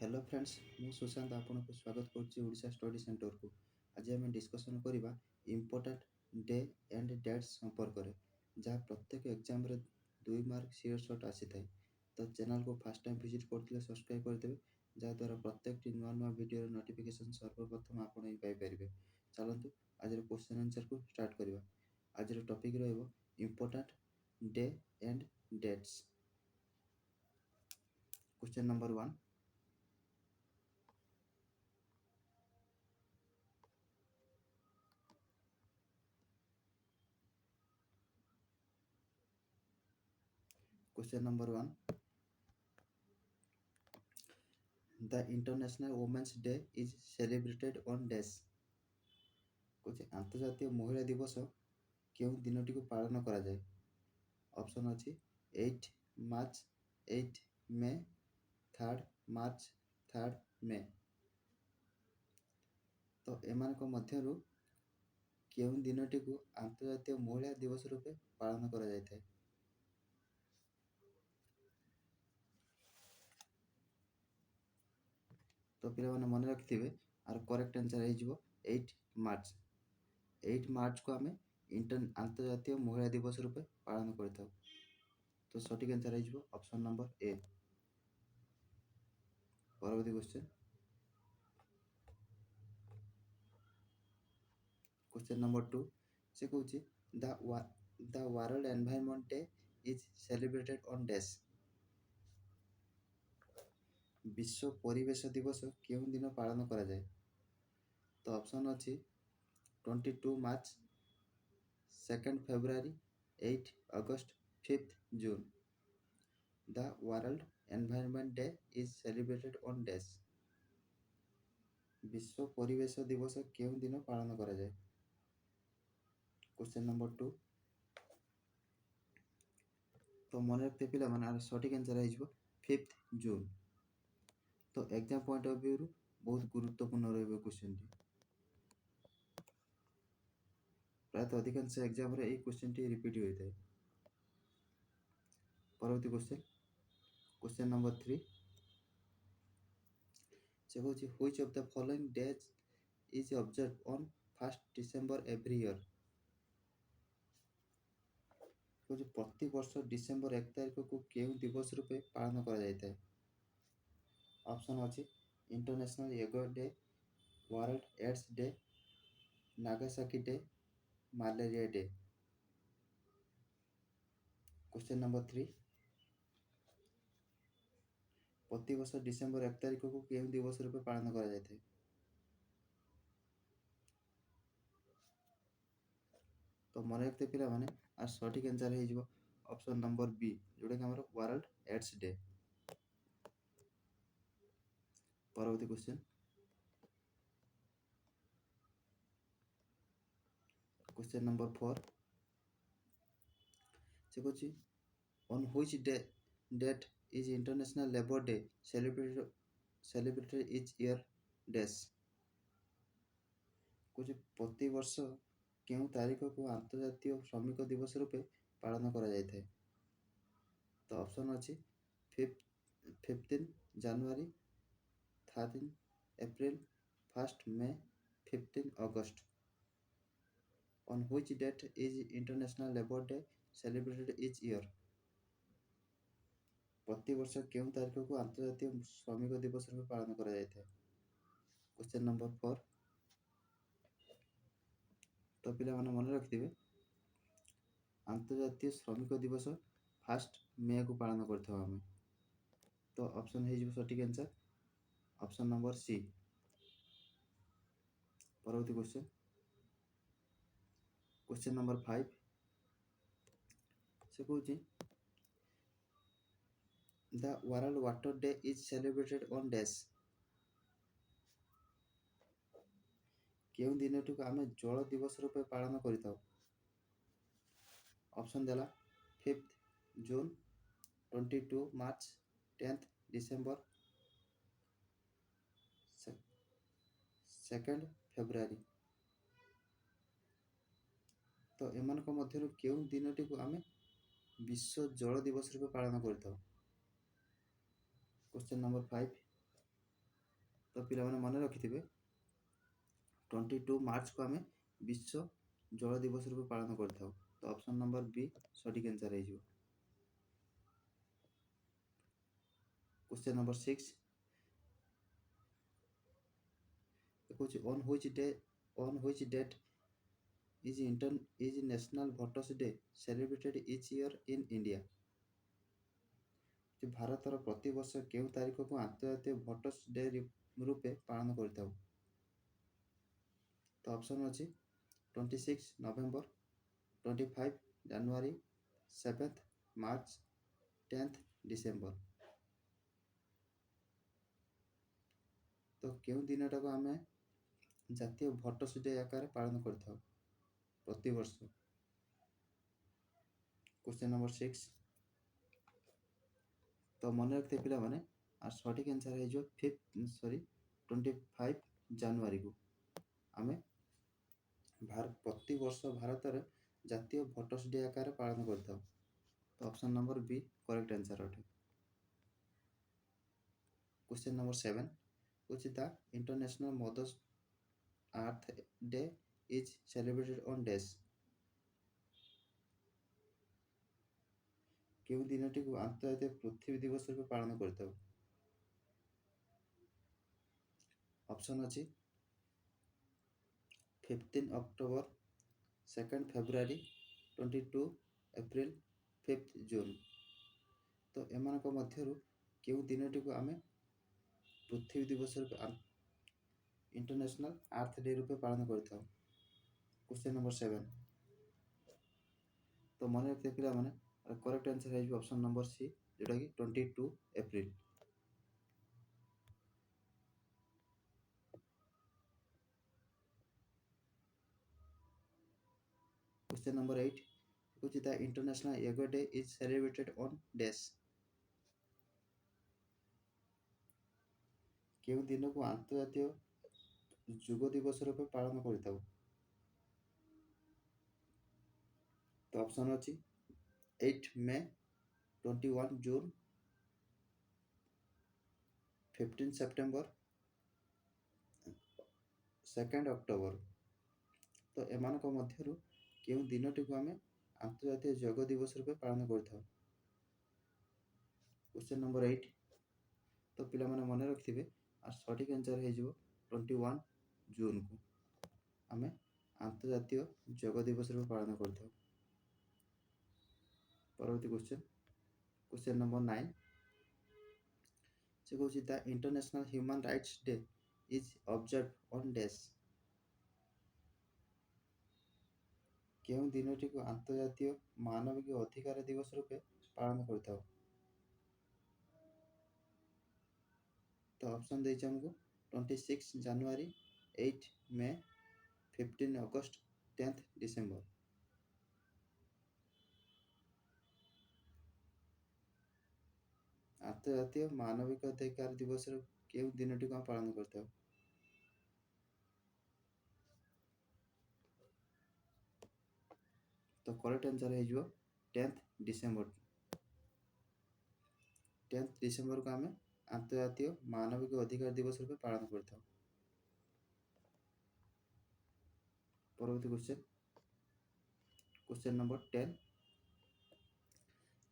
Hello friends मु सुशांत आपको स्वागत करुच्ची ओडिशा स्टडी सेंटर को। आज आम डिस्कसन करवा इम्पोर्टेंट डे एंड डेट्स संपर्क में जहाँ प्रत्येक एग्जाम रे 2 मार्क सियोर शॉट आसी थाए। तो चैनल को फर्स्ट टाइम विजिट करते सब्सक्राइब करदे जहाँद्वारा प्रत्येक नुआ नुआ वीडियो नोटिफिकेशन सर्वप्रथम आपड़ पाइपर। चलतु आज क्वेश्चन आंसर को स्टार्ट करवा। आज टॉपिक रहिबो important day and dates. Question number 1, question number 1, The International Women's Day is celebrated on dash। कुछ अंतर्जातीय महिला दिवस केउं दिनटी को पालन करा जाए। ऑप्शन अछि 8 मार्च, 8 मे, 3 मार्च, 3 मे। तो एमानक मध्यरु केउं दिनटी को अंतर्जातीय महिला दिवस रूपे पालन करा जायथाय। तो पिला माने मन रखिथिबे आर करेक्ट आंसर हे जिवो 8 मार्च। 8 मार्च को आमे अंतर्जातीय महिला दिवस रूपे पालन करथाउ। तो सठिक आंसर हे जिवो ऑप्शन नंबर ए। परवर्ती क्वेश्चन, क्वेश्चन नंबर 2 से कहूची the world environment day is celebrated on dash. विश्व परिवेश दिवस केउं दिन पालन करा जाए। तो ऑप्शन अछि 22 मार्च, 2 February, 8 August, 5 June. The world environment day is celebrated on dash. विश्व परिवेश दिवस केउं दिन पालन करा जाए। क्वेश्चन नंबर 2, तो मन रखते पिला माने सठिक आंसर है 5 जून। तो एग्जाम पॉइंट ऑफ व्यू बहुत गुरुत्वपूर्ण रहिबो क्वेश्चन टी। प्रायतः अधिकांश एग्जाम रे এই क्वेश्चन टी रिपीट होई थाए। परवर्ती क्वेश्चन, क्वेश्चन नंबर 3 से कहूची which of the following days is observe on 1 December every year. कहूची प्रति वर्ष डिसेंबर 1 तारिख को केउं दिवस रूपे पालन करा जायथाय। ऑप्शन अछि इंटरनेशनल एगर day, world AIDS day, Nagasaki day, malaria day. Question number 3, प्रति वर्ष डिसेंबर 1 तारिख को केउं दिवस रूपे पालन करा जायथाय। तो मन रखते पिला माने आ सठिक आंसर हे जिवो ऑप्शन नंबर बी जोटा कि हमर वर्ल्ड एड्स डे। परवर्ती क्वेश्चन, क्वेश्चन नंबर 4 से कहूची on which date is international labour day celebrated each year dash. कुछ प्रति वर्ष केउं तारीख को अंतर्जातीय श्रमिक दिवस रूपे पालन करा जायथाय। तो ऑप्शन अछि 15 जनवरी, 13 अप्रैल, 1 मई, 15 अगस्त। On which date is international labour day celebrated each year. प्रति वर्ष केउं तारीख को अंतर्जातीय श्रमिक दिवस रूपे पालन करा जायथाय। क्वेश्चन नंबर 4, तो पिला माने मन रखिथिबे अंतर्जातीय श्रमिक दिवस 1 मई को पालन करथाउ हमें। तो ऑप्शन हे जिवो सठिक आंसर ऑप्शन नंबर सी। परवर्ती क्वेश्चन, क्वेश्चन नंबर 5 से कहूची the world water day is celebrated on dash. केउं दिनटी को आमे जल दिवस रूपे पालन करिताउ। ऑप्शन देला 5 जून, 22 मार्च, 10 डिसेंबर, 2 फेब्रुआरी। तो एमानक मध्यरु केउं दिनटी को आमे विश्व जल दिवस रूपे पालन करिताउ। क्वेश्चन नंबर 5 ତ ପିଲାମାନେ ମନେ ରଖିଥିବେ 22 ମାର୍ଚ୍ଚକୁ ଆମେ ବିଶ୍ୱ ଜଳ ଦିବସ ରୂପେ ପାଳନ କରିଥାଉ। ତ ଅପସନ୍ ନମ୍ବର ବି ସଠିକ୍ ଆନ୍ସର୍ ହେଇଯିବ। କ୍ୱେଶ୍ଚନ୍ ନମ୍ବର 6 କହୁଛି on which date is National Voters Day celebrated each year in India? ଭାରତର ପ୍ରତିବର୍ଷ କେଉଁ ତାରିଖକୁ ଆନ୍ତର୍ଜାତୀୟ ଭୋଟର୍ସ ଡେ ରୂପେ ପାଳନ କରିଥାଉ? ତ ଅପସନ୍ ଅଛି 26 ନଭେମ୍ବର, 25 ଜାନୁଆରୀ, 7 ମାର୍ଚ୍ଚ, 10 ଡିସେମ୍ବର। ତ କେଉଁ ଦିନଟାକୁ ଆମେ ଜାତୀୟ ଭୋଟର୍ସ ଡେ ଆକାରରେ ପାଳନ କରିଥାଉ ପ୍ରତିବର୍ଷ? କ୍ୱେଶ୍ଚନ୍ ନମ୍ବର 6 ତ ମନେ ରଖିଥିବେ ପିଲାମାନେ, ଆଉ ସଠିକ୍ ଆନ୍ସର୍ ହେଇଯିବ 25 ଜାନୁଆରୀକୁ ଆମେ ପ୍ରତିବର୍ଷ ଭାରତରେ ଜାତୀୟ ଭୋଟର୍ସ ଡେ ଆକାରରେ ପାଳନ କରିଥାଉ। ତ ଅପସନ୍ ନମ୍ବର ବି କରେକ୍ଟ ଆନ୍ସର୍ ଅଟେ। Question number 7 which the International Mother Earth Day is celebrated on days? କେଉଁ ଦିନଟିକୁ ଆନ୍ତର୍ଜାତୀୟ ପୃଥିବୀ ଦିବସ ରୂପେ ପାଳନ କରିଥାଉ? ଅପସନ୍ ଅଛି 15 ଅକ୍ଟୋବର, 2 ଫେବୃଆରୀ, 22 ଏପ୍ରିଲ, 5 ଜୁନ୍। ତ ଏମାନଙ୍କ ମଧ୍ୟରୁ କେଉଁ ଦିନଟିକୁ ଆମେ ପୃଥିବୀ ଦିବସ ରୂପେ ଇଣ୍ଟରନ୍ୟାସନାଲ୍ ଆର୍ଥ ଡେ ରୂପେ ପାଳନ କରିଥାଉ? କ୍ୱେଶ୍ଚନ୍ ନମ୍ବର 7 ତ ମନେ ରଖିଥିବେ ପିଲାମାନେ, କରେକ୍ଟ ଆନ୍ସର୍ ହେଇଯିବ ଅପସନ୍ ନମ୍ବର ସି, ଯେଉଁଟାକି 22 April. Question number 8 which the International Yoga Day is celebrated on days? କେଉଁ ଦିନକୁ ଆନ୍ତର୍ଜାତୀୟ ଯୋଗ ଦିବସ ରୂପେ ପାଳନ କରିଥାଉ? ତ ଅପସନ୍ ଅଛି 8 ମେ, 21 ଜୁନ୍, 15 ସେପ୍ଟେମ୍ବର, 2 ଅକ୍ଟୋବର। ତ ଏମାନଙ୍କ ମଧ୍ୟରୁ କେଉଁ ଦିନଟିକୁ ଆମେ ଆନ୍ତର୍ଜାତୀୟ ଯୋଗ ଦିବସ ରୂପେ ପାଳନ କରିଥାଉ? କ୍ୱେଶ୍ଚନ୍ ନମ୍ବର 8 ତ ପିଲାମାନେ ମନେ ରଖିଥିବେ, ଆଉ ସଠିକ୍ ଆନ୍ସର୍ ହେଇଯିବ 21 ଜୁନ୍କୁ ଆମେ ଆନ୍ତର୍ଜାତୀୟ ଯୋଗ ଦିବସ ରୂପେ ପାଳନ କରିଥାଉ। ପରବର୍ତ୍ତୀ କ୍ୱେଶ୍ଚନ୍ ନମ୍ବର 9 ସେ କହୁଛି the international human rights day is observe on dash? କେଉଁ ଦିନଟିକୁ ଆନ୍ତର୍ଜାତୀୟ ମାନବିକ ଅଧିକାର ଦିବସ ରୂପେ ପାଳନ କରିଥାଉ? ତ ଅପସନ୍ ଦେଇଛି ଆମକୁ 26 ଜାନୁଆରୀ, 8 ମେ, 15 ଅଗଷ୍ଟ, 10 ଡିସେମ୍ବର। ଆନ୍ତର୍ଜାତୀୟ ମାନବିକ ଅଧିକାର ଦିବସର କେଉଁ ଦିନଟିକୁ ଆମେ ପାଳନ କରିଥାଉ? ତ କରେକ୍ଟ ଆନ୍ସର୍ ହେଇଯିବ 10 ଡିସେମ୍ବର। 10 ଡିସେମ୍ବରକୁ ଆମେ ଆନ୍ତର୍ଜାତୀୟ ମାନବିକ ଅଧିକାର ଦିବସ ରୂପେ ପାଳନ କରିଥାଉ। ପରବର୍ତ୍ତୀ କ୍ୱେଶ୍ଚନ୍ ନମ୍ବର 10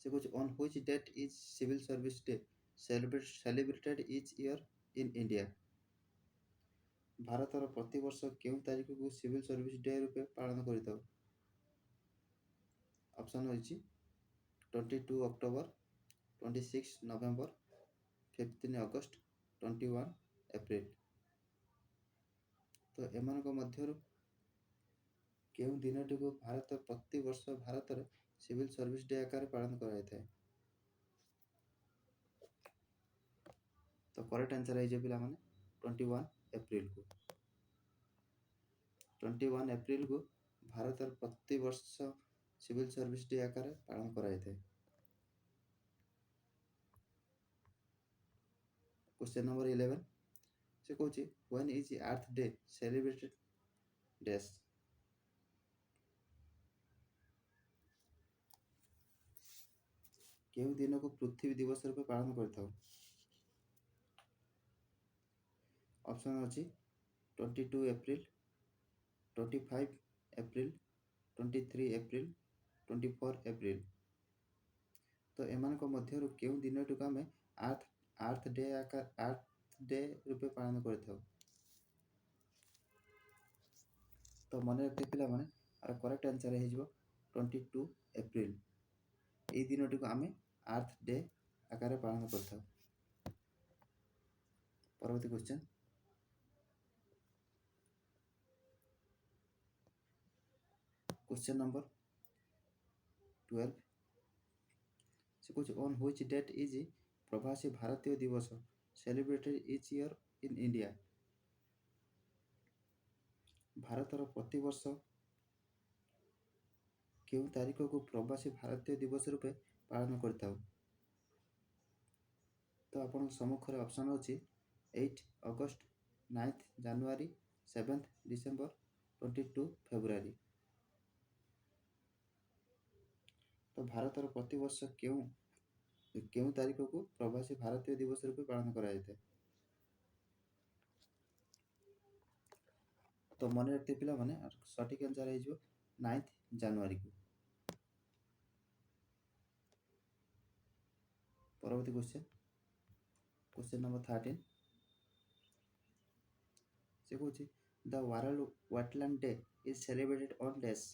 ସେ କହୁଛି on which date is civil service day celebrated each year in India? ଭାରତର ପ୍ରତିବର୍ଷ କେଉଁ ତାରିଖକୁ ସିଭିଲ୍ ସର୍ଭିସ ଡେ ରୂପେ ପାଳନ କରିଥାଉ? ଅପସନ୍ ହୋଇଛି 22 ଅକ୍ଟୋବର, 26 ନଭେମ୍ବର, 15 ଅଗଷ୍ଟ, 21 ଏପ୍ରିଲ। ତ ଏମାନଙ୍କ ମଧ୍ୟରୁ କେଉଁ ଦିନଟିକୁ ପ୍ରତିବର୍ଷ ଭାରତରେ ସିଭିଲ୍ ସର୍ଭିସ ଡେ ଆକାରରେ ପାଳନ କରାଯାଇଥାଏ? ତ କରେକ୍ଟ ଆନ୍ସର୍ ହେଇଯିବ ପିଲାମାନେ 21 ଏପ୍ରିଲକୁ। 21 ଏପ୍ରିଲକୁ ଭାରତର ପ୍ରତିବର୍ଷ ସିଭିଲ୍ ସର୍ଭିସ ଡେ ଆକାରରେ ପାଳନ କରାଯାଇଥାଏ। କ୍ୱେଶ୍ଚନ୍ ନମ୍ବର 11 ସେ କହୁଛି when is earth day celebrated days? କେଉଁ ଦିନକୁ ପୃଥିବୀ ଦିବସ ରୂପେ ପାଳନ କରିଥାଉ? ଅପସନ୍ ଅଛି 22 ଏପ୍ରିଲ, 25 ଏପ୍ରିଲ, 23 ଏପ୍ରିଲ, 24 ଏପ୍ରିଲ। ତ ଏମାନଙ୍କ ମଧ୍ୟରୁ କେଉଁ ଦିନଟିକୁ ଆମେ ଆର୍ଥ ଡେ ରୂପେ ପାଳନ କରିଥାଉ? ତ ମନେ ରଖିଥିବେ ପିଲାମାନେ, ଆର କରେକ୍ଟ ଆନ୍ସର ହେଇଯିବ 22 ଏପ୍ରିଲ। এই ଦିନଟିକୁ ଆମେ ଆର୍ଥ ଡେ ଆକାରରେ ପାଳନ କରିଥାଉ। ପରବର୍ତ୍ତୀ କ୍ୱେଶ୍ଚନ, କ୍ୱେଶ୍ଚନ ନମ୍ବର 12 ସେ କହୁଛି ଅନ୍ ହ୍ୱିଚ୍ ଡେଟ୍ ଇଜ୍ ପ୍ରବାସୀ ଭାରତୀୟ ଦିବସ celebrated each year in India? ଭାରତର ପ୍ରତିବର୍ଷ କେଉଁ ତାରିଖକୁ ପ୍ରବାସୀ ଭାରତୀୟ ଦିବସ ରୂପେ ପାଳନ କରିଥାଉ? ତ ଆପଣଙ୍କ ସମ୍ମୁଖରେ ଅପସନ୍ ଅଛି 8 ଅଗଷ୍ଟ, 9 ଜାନୁଆରୀ, 7 ଡିସେମ୍ବର, 22 ଫେବୃଆରୀ। ତ ଭାରତର ପ୍ରତିବର୍ଷ କେଉଁ ତାରିଖକୁ ପ୍ରବାସୀ ଭାରତୀୟ ଦିବସ ରୂପେ ପାଳନ କରାଯାଇଥାଏ? ତ ମନେ ରଖିଥିବେ ପିଲାମାନେ, ସଠିକ୍ ଆନ୍ସର ହେଇଯିବ 9 ଜାନୁଆରୀକୁ। ପରବର୍ତ୍ତୀ କ୍ୱେଶ୍ଚନ ନମ୍ବର 13 ସେ କହୁଛି the world wetland day is celebrated on dash?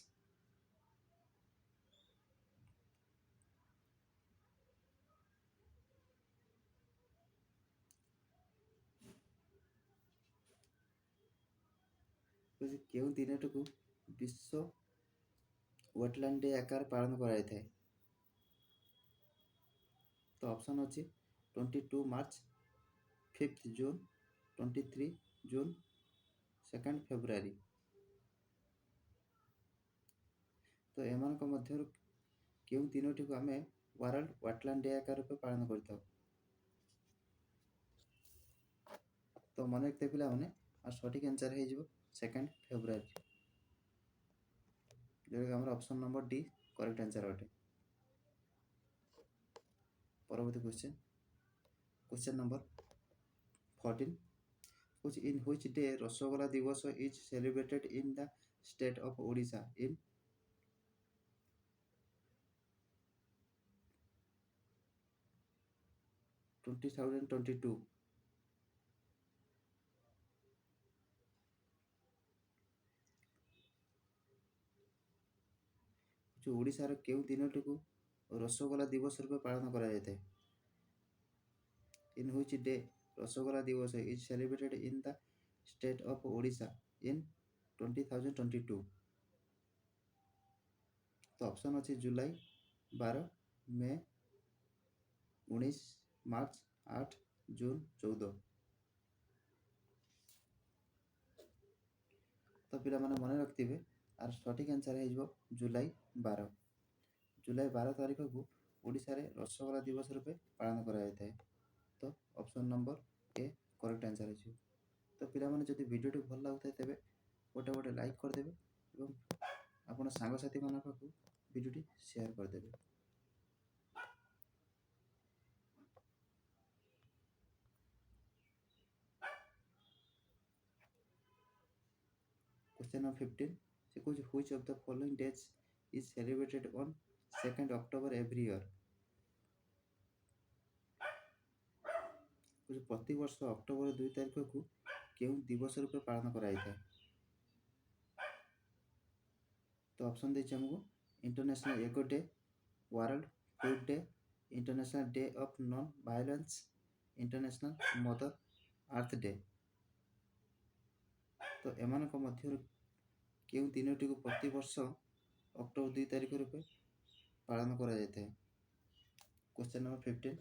କେଉଁ ଦିନଟିକୁ ବିଶ୍ୱ ୱେଟଲ୍ୟାଣ୍ଡ ଡେ ଆକାରରେ ପାଳନ କରାଯାଇଥାଏ? ତ ଅପସନ୍ ଅଛି 22 ମାର୍ଚ୍ଚ, 5 ଜୁନ୍, 23 ଜୁନ୍, 2 ଫେବୃଆରୀ। ତ ଏମାନଙ୍କ ମଧ୍ୟରୁ କେଉଁ ଦିନଟିକୁ ଆମେ ୱାର୍ଲ୍ଡ ୱେଟଲ୍ୟାଣ୍ଡ ଡେ ଆକାର ରୂପେ ପାଳନ କରିଥାଉ? ତ ମନେ ରଖିଥିବେ ପିଲାମାନେ, ଆଉ ସଠିକ୍ ଆନ୍ସର ହେଇଯିବ 2 ଫେବୃଆରୀ, ଯେଉଁଟାକି ଆମର option number D correct answer ଅଟେ। ପରବର୍ତ୍ତୀ କ୍ୱେଶ୍ଚନ ନମ୍ବର 14 କହୁଛି ଇନ୍ ହ୍ୱିଚ୍ ଡେ ରସଗୋଲା ଦିବସ is celebrated in the state of Odisha in? 2022। ଓଡ଼ିଶାର କେଉଁ ଦିନଟିକୁ ରସଗୋଲା ଦିବସ ରୂପେ ପାଳନ କରାଯାଇଥାଏ? In which day ରସଗୋଲା ଦିବସ is celebrated in the state of Odisha in 2022? ତ ଅପସନ୍ ଅଛି ଜୁଲାଇ 12, ମେ 19, ମାର୍ଚ୍ଚ 8, ଜୁନ୍ 14। ତ ପିଲାମାନେ ମନେ ରଖିଥିବେ, ଆର ସଠିକ୍ ଆନ୍ସର ହେଇଯିବ ଜୁଲାଇ 12। ଜୁଲାଇ 12 ତାରିଖକୁ ଓଡ଼ିଶାରେ ରସଗୋଲା ଦିବସ ରୂପେ ପାଳନ କରାଯାଇଥାଏ। ତ option number A correct answer ହେଇଯିବ। ତ ପିଲାମାନେ ଯଦି ଭିଡ଼ିଓଟି ଭଲ ଲାଗୁଥାଏ ତେବେ ଗୋଟେ ଲାଇକ୍ କରିଦେବେ ଏବଂ ଆପଣ ସାଙ୍ଗସାଥିମାନଙ୍କ ପାଖକୁ ଭିଡ଼ିଓଟି ସେୟାର କରିଦେବେ। Question number 15 ସେ କହୁଛି which of the following dates is celebrated on 2nd October every year? ପ୍ରତିବର୍ଷ ଅକ୍ଟୋବର 2 ତାରିଖକୁ କେଉଁ ଦିବସ ରୂପେ ପାଳନ କରାଯାଇଥାଏ? ତ ଅପସନ୍ ଦେଇଛି ଆମକୁ ଇଣ୍ଟରନ୍ୟାସନାଲ ଏଗୋ day, world food day, international day of non violence, international mother earth day. ତ ଏମାନଙ୍କ ମଧ୍ୟରୁ କେଉଁ ଦିନଟିକୁ ପ୍ରତିବର୍ଷ ଅକ୍ଟୋବର 2 ତାରିଖ ରୂପେ ପାଳନ କରାଯାଇଥାଏ? କ୍ୱେଶ୍ଚନ ନମ୍ବର 15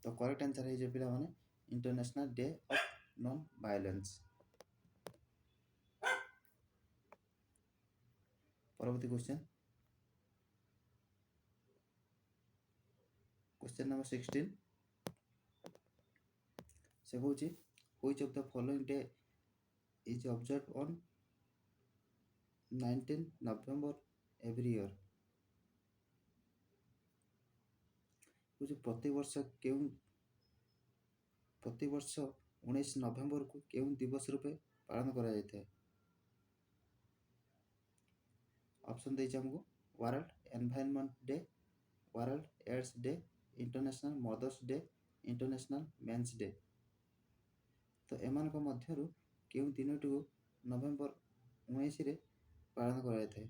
ତ କରେକ୍ଟ ଆନ୍ସର ହେଇଯିବ ପିଲାମାନେ ଇଣ୍ଟରନ୍ୟାସନାଲ ଡେ ଅଫ୍ ନନ୍ ଭାয়োଲେନ୍ସ। ପରବର୍ତ୍ତୀ କ୍ୱେଶ୍ଚନ ନମ୍ବର 16 ସେ କହୁଛି which of the following day is observed on 19 November every year? ପ୍ରତିବର୍ଷ କେଉଁ ପ୍ରତିବର୍ଷ 19 ନଭେମ୍ବରକୁ କେଉଁ ଦିବସ ରୂପେ ପାଳନ କରାଯାଇଥାଏ? ଅପସନ୍ ଦେଇଛି ଆମକୁ world environment day, world AIDS day, international mothers day, international men's day. ତ ଏମାନଙ୍କ ମଧ୍ୟରୁ କେଉଁ ଦିନଟିକୁ ନଭେମ୍ବର 19ରେ ପାଳନ କରାଯାଇଥାଏ?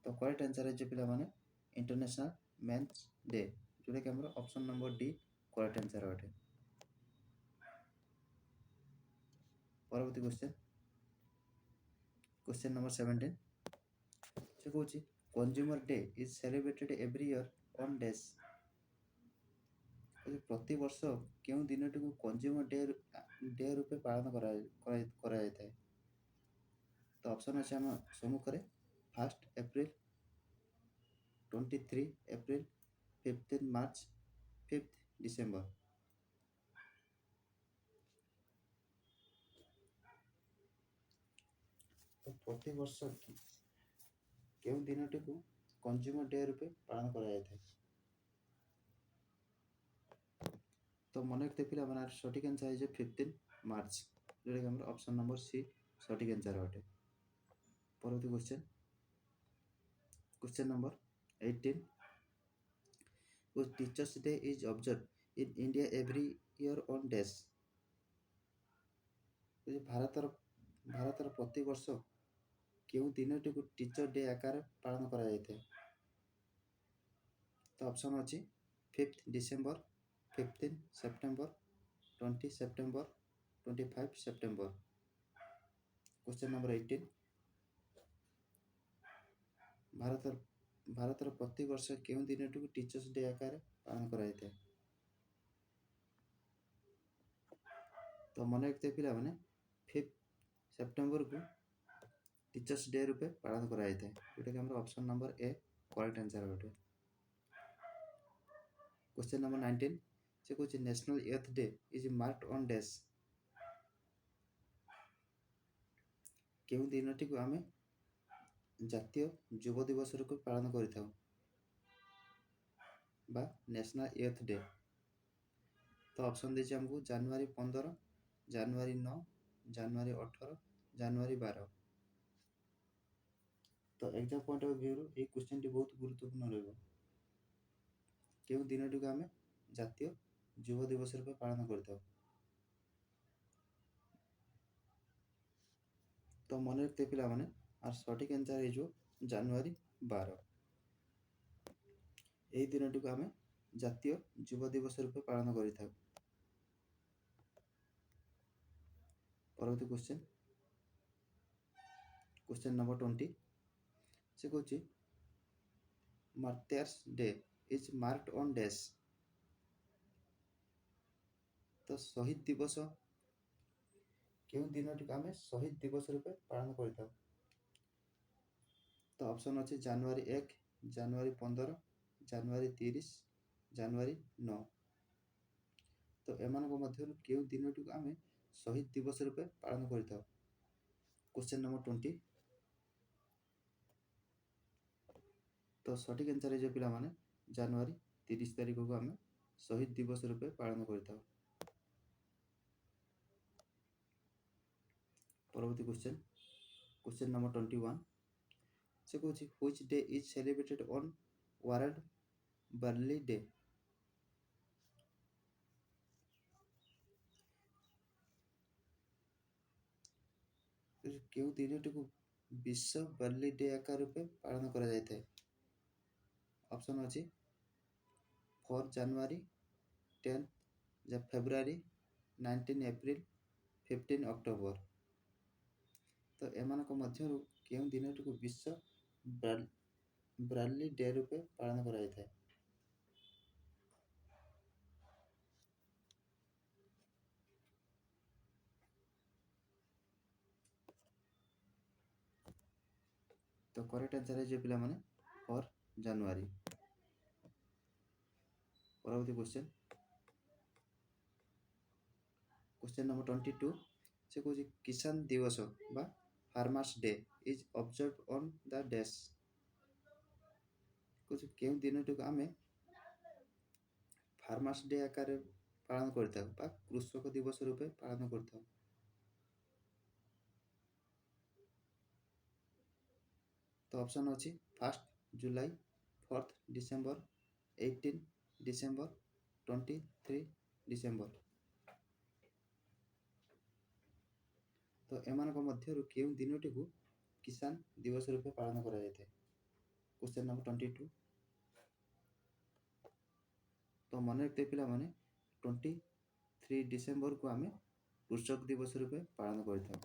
ତ କରେକ୍ଟ ଆନ୍ସର ହେଇଛି ପିଲାମାନେ ଇଣ୍ଟରନ୍ୟାସନାଲ ମେନ୍ସ ଡେ, ଯେଉଁଟାକି ଆମର option number D correct answer ଅଟେ। ପରବର୍ତ୍ତୀ क्वेश्चन नंबर 17 से कौन consumer day is celebrated every year on dash. प्रति वर्ष केउं दिनटी को कंज्यूमर डे रूपे पालन करा जायଥାଏ? तो ऑप्शन अछि हम सम्मुख रे 1 अप्रैल, 23 अप्रैल, 15 मार्च, 5 डिसेंबर। तो प्रति वर्ष केउं दिनटी को कंज्यूमर डे रूपे पालन करा जायଥାଏ? तो मन रखते पिला बना सठिक आंसर है 15 मार्च, जोटा कि हमर ऑप्शन नंबर सी सठिक आंसर अटे। परवर्ती question number 18 which teachers day is observe in India every year on dash. भारतर प्रति वर्ष केउं दिनटी को टीचर डे आकार पालन करा जायଥାଏ? तो ऑप्शन अछि 5 December, 15 September, 20 September, 25 September. Question number 18 भारतर प्रति वर्ष केउं दिनटी को टीचर्स डे आकार पालन करा जायଥାଏ? तो मन रखते पिला माने 5 सेप्टेम्बर को टीचर्स डे रूपे पालन करा जायଥାଏ, जोटा कि हमर option number A correct answer अटे। क्वेश्चन नंबर 19 से कुछ national youth day is marked on dash. केउं दिनटी को आमे जातीय युव दिवस रूपे पालन करिथाउ बा नेशनल यूथ डे। तो ऑप्शन देछि हमको जनवरी 15, जनवरी 9, जनवरी 18, जनवरी 12। तो एग्जाम पॉइंट ऑफ व्यू ये क्वेश्चन टी बहुत गुरुत्वपूर्ण रहबो। केउं दिनटी को आमे जातीय युव दिवस रूपे पालन करिथाउ? तो मन रखते पिला माने आर सठिक आंसर है जो जनवरी 12। एही दिनटी को आमे जातीय युव दिवस रूपे पालन करिथाउ। परवर्ती क्वेश्चन नंबर 20 से कहछि martyrs day is marked on dash. तो शहीद दिवस केउं दिनटी को आमे शहीद दिवस रूपे पालन करिथाउ? तो ऑप्शन अछि जनवरी 1, जनवरी 15, जनवरी 30, जनवरी 9। तो एमानक मध्यरु केउं दिनटी को आमे शहीद दिवस रूपे पालन करिथाउ? क्वेश्चन नंबर 20 तो सठिक आंसर है पिला माने जनवरी 30 तारिख को आमे शहीद दिवस रूपे पालन करिथाउ। परवर्ती क्वेश्चन नंबर 21 से कहछि which day is celebrated on world barley day. केउं दिनटी को विश्व बार्ली डे आकार रूपे पालन करा जायଥାଏ? ऑप्शन अछि 4 जनवरी, 10 फेब्रुआरी, 19 अप्रैल, 15 अक्टोबर। तो एमानक मध्यरु केउं दिनटी को विश्व बार्ली डे रूपे पालन करा जायଥାଏ? तो करेक्ट आंसर है पिला माने 4 जनवरी। परवर्ती क्वेश्चन नंबर 22 से कहछि किसान दिवस बा farmers day is observed on the dash. କହୁଛି କେଉଁ ଦିନଟିକୁ ଆମେ ଫାର୍ମାର୍ସ ଡେ ଆକାରରେ ପାଳନ କରିଥାଉ ବା କୃଷକ ଦିବସ ରୂପେ ପାଳନ କରିଥାଉ। ତ ଅପସନ୍ ଅଛି 1 ଜୁଲାଇ, 4 ଡିସେମ୍ବର, 18 ଡିସେମ୍ବର, 23 ଡିସେମ୍ବର। ତ ଏମାନଙ୍କ ମଧ୍ୟରୁ କେଉଁ ଦିନଟିକୁ କିଷାନ ଦିବସ ରୂପେ ପାଳନ କରାଯାଇଥାଏ? Question number 22। ତ ମନେ ରଖିଥିବେ ପିଲାମାନେ 23 ଡିସେମ୍ବରକୁ ଆମେ କୃଷକ ଦିବସ ରୂପେ ପାଳନ କରିଥାଉ।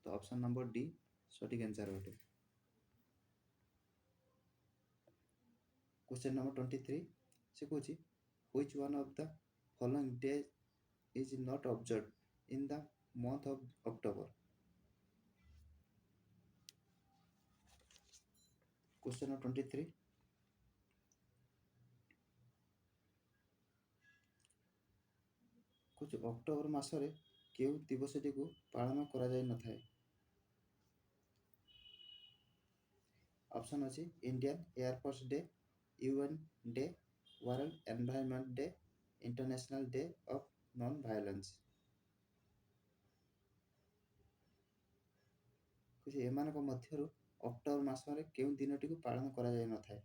ତ ଅପସନ୍ ନମ୍ବର ଡି ସଠିକ୍ ଆନ୍ସର୍ ଅଟେ। क्वेश्चन नंबर 23 से कହୁଛି which one of the following days is not observed in the month of October? Question number 23 କହୁଛି ଅକ୍ଟୋବର ମାସରେ କେଉଁ ଦିବସଟିକୁ ପାଳନ କରାଯାଇ ନଥାଏ? ଅପସନ୍ ଅଛି Indian air force day, UN day, world environment day, international day of non violence. ଏମାନଙ୍କ ମଧ୍ୟରୁ October ମାସରେ କେଉଁ ଦିନଟିକୁ ପାଳନ କରାଯାଇ ନଥାଏ?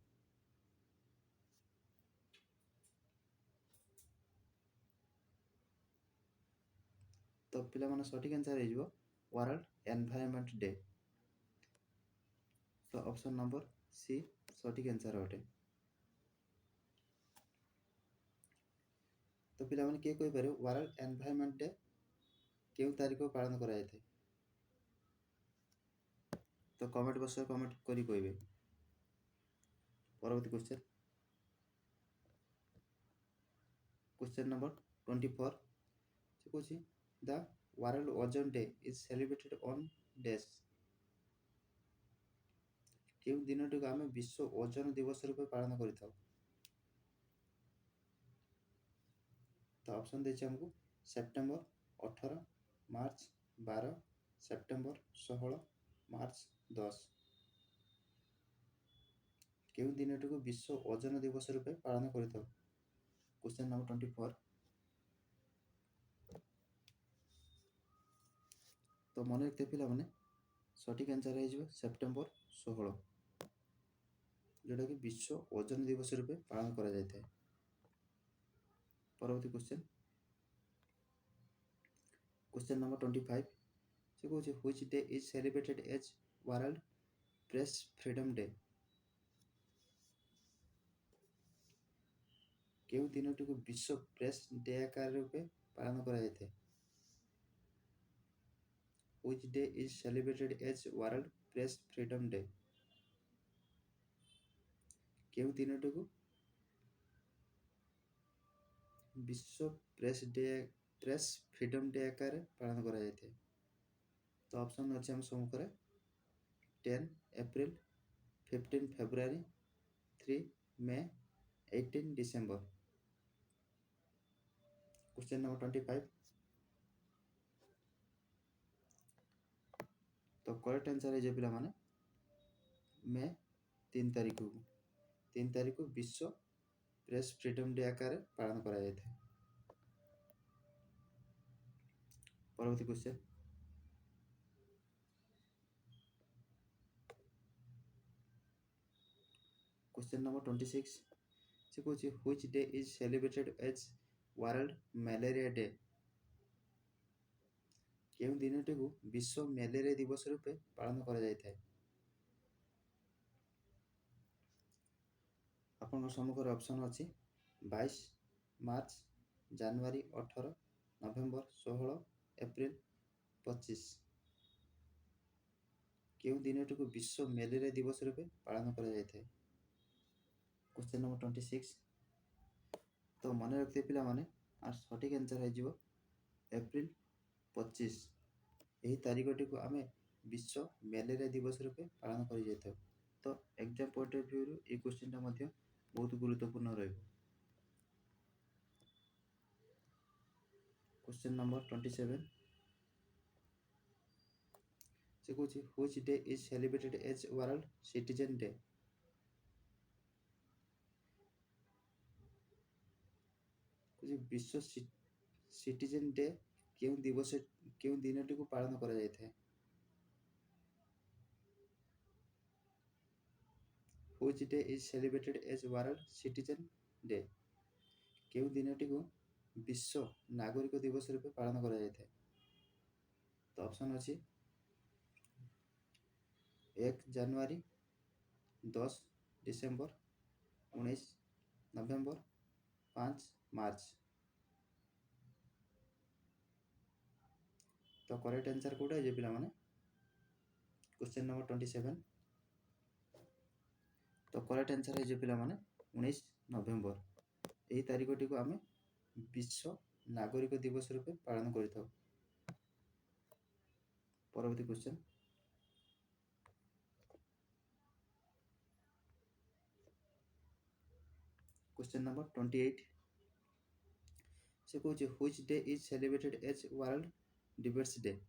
ତ ପିଲାମାନେ ସଠିକ୍ ଆନ୍ସର୍ ହେଇଯିବ ୱାର୍ଲ୍ଡ ଏନଭାୟରନମେଣ୍ଟ ଡେ। ତ ଅପସନ୍ ନମ୍ବର ସି ସଠିକ୍ ଆନ୍ସର୍ ଅଟେ। ତ ପିଲାମାନେ କିଏ କହିପାରିବ ୱାର୍ଲ୍ଡ ଏନଭାୟରନମେଣ୍ଟ ଡେ କେଉଁ ତାରିଖ ପାଳନ କରାଯାଇଥାଏ? ତ କମେଣ୍ଟ ବକ୍ସରେ କମେଣ୍ଟ କରି କହିବେ। ପରବର୍ତ୍ତୀ କ୍ୱେଶ୍ଚନ୍, क्वेश्चन नंबर 24 से कହୁଛି the world ozone day is celebrated on dash. କେଉଁ ଦିନଟିକୁ ଆମେ ବିଶ୍ୱ ଓଜୋନ ଦିବସ ରୂପେ ପାଳନ କରିଥାଉ? ତ ଅପସନ୍ ଦେଇଛି ଆମକୁ ସେପ୍ଟେମ୍ବର 18, ମାର୍ଚ୍ଚ 12, ସେପ୍ଟେମ୍ବର 16, ମାର୍ଚ୍ଚ 10। କେଉଁ ଦିନଟିକୁ ବିଶ୍ୱ ଓଜୋନ ଦିବସ ରୂପେ ପାଳନ କରିଥାଉ? Question number 24। तो मन रखते पिलाମାନେ सठिक आंसर ହେଇଯିବ ସେପ୍ଟେମ୍ବର 16, जोटा कि विश्व ओजोन दिवस रूपे पालन करा जायते। परवर्ती क्वेश्चन, क्वेश्चन नंबर 25 से कहूँ which day is celebrated as world press freedom day. केउं दिनटी को विश्व प्रेस डे आकार रूपे पालन करा जायते? Which day is celebrated as World Press Freedom Day? केउं दिनटी को विश्व प्रेस फ्रीडम डे आकार पालन करा जायते? तो ऑप्शन अछि हम सम्मुखरे 10 एप्रिल, 15 फेब्रुआरी, 3 मे, 18 डिसेंबर। Question number 25। तो करेक्ट आंसर है पिला माने मे 3 तारीख को विश्व प्रेस फ्रीडम डे आकार पालन करा जायते। परवर्ती क्वेश्चन, क्वेश्चन नंबर 26 से कहूँ which day is celebrated as world malaria day. केउं दिनटी को विश्व मलेरिया दिवस रूपे पालन करा जायते? आपन सम्मुखर ऑप्शन अछि 22 मार्च, जनवरी 18, नवेम्बर 16, एप्रिल 25। केउं दिनटी को विश्व मलेरिया दिवस रूपे पालन करा जायते? Question number 26। तो मन रखते पिला माने आर सठिक आंसर है जीवो एप्रिल 25। यही तारीखटी को आमे विश्व मलेरिया दिवस रूपे पालन करि जायते। तो एग्जाम पॉइंट ऑफ व्यू रो ए क्वेश्चन टा मध्य बहुत गुरुत्वपूर्ण रहइबो। क्वेश्चन नंबर 27 से कहूँ which day is celebrated as world citizen day. ବିଶ୍ୱ ସିଟିଜେନ୍ ଡେ କେଉଁ ଦିନଟିକୁ ପାଳନ କରାଯାଇଥାଏ? Which day is celebrated as World Citizen Day? କେଉଁ ଦିନଟିକୁ ବିଶ୍ୱ ନାଗରିକ ଦିବସ ରୂପେ ପାଳନ କରାଯାଇଥାଏ? ତ ଅପସନ୍ ଅଛି 1 ଜାନୁଆରୀ, 10 ଡିସେମ୍ବର, 19 ନଭେମ୍ବର, 5 ମାର୍ଚ୍ଚ। ତ କରେକ୍ଟ ଆନ୍ସର କୋଉଟା ହେଇଯିବ ପିଲାମାନେ? Question number 27। तो करेक्ट आंसर है पिलामाने 19 नवेम्बर। यही तारीखटी को आम विश्व नागरिक दिवस रूपे पालन करता। परवर्ती क्वेश्चन नंबर 28 से कहूँ which day is celebrated as world debates day?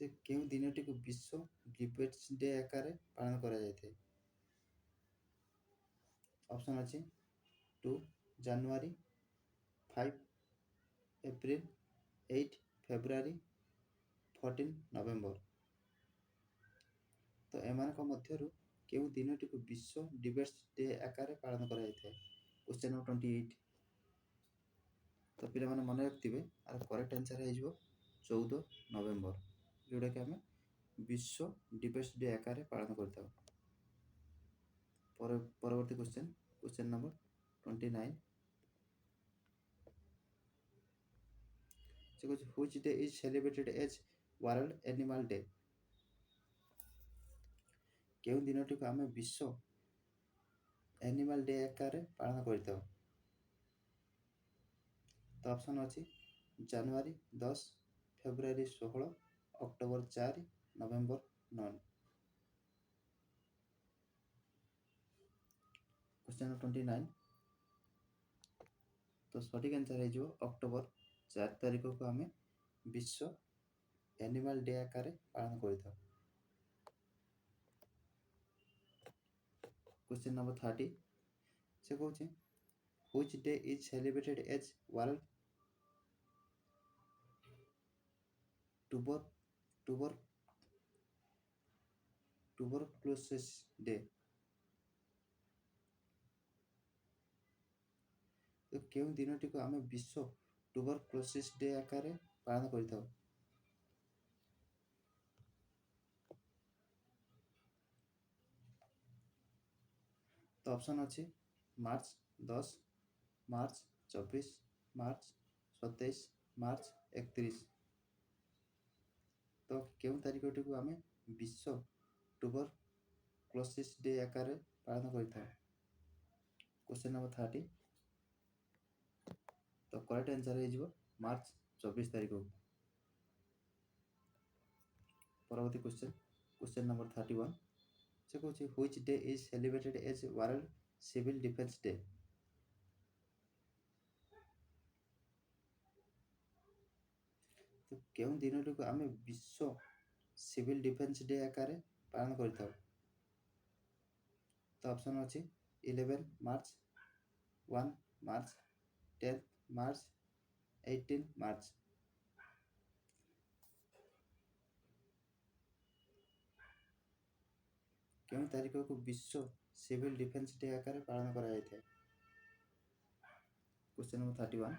से केउ दिनटी को विश्व डिबेट्स डे आकार पालन करा जायते? ऑप्शन अछि 2 जनवरी, 5 एप्रिल, 8 फेब्रुआरी, 14 नवेम्बर। तो एमानक मध्यरु केउ दिनटी को विश्व डिबेट्स डे आकार पालन करा जायते? Question number 28। तो पिला माने मन रखिथिबे आर करेक्ट आंसर है 14 नवेम्बर, जोड़ा कि आम विश्व डिबेट्स डे आकार पालन करता। परवर्ती क्वेश्चन नंबर 29 से कुछ which day is celebrated as world animal day? केउ दिनटी को आम विश्व एनिमल डे आकार पालन करता? तो ऑप्शन अछि जनवरी 10, फेब्रुआरी 16, अक्टोबर 4, नवेम्बर 9। Question number 29। तो सठिक आंसर है अक्टोबर 4 तारीख को आम विश्व एनिमल डे आकार पालन करता। क्वेश्चन नंबर 30 से कहूँ which day is celebrated as world tuberculosis day? तो केउ दिनटी को आम विश्व ट्यूबरक्लोसिस डे आकार पालन करता? तो ऑप्शन अच्छी मार्च 10, मार्च 24, मार्च 27, मार्च 31। तो केउ तारीखटी को आम विश्व ट्यूबरक्लोसिस डे आकार पालन करता? Question number 30। तो करेक्ट आंसर है मार्च 24 तारीख को। परवर्ती क्वेश्चन नंबर 31 से कहूँ which day is celebrated as world civil defence day? तो केउ दिनटी को आम विश्व सिविल डिफेंस डे आकार पालन करता? तो ऑप्शन अच्छी 11 मार्च, 1 मार्च, 10 मार्च, 18 मार्च। केउ तारीख को विश्व सिविल डिफेंस डे आकार पालन करा जायते? Question number 31।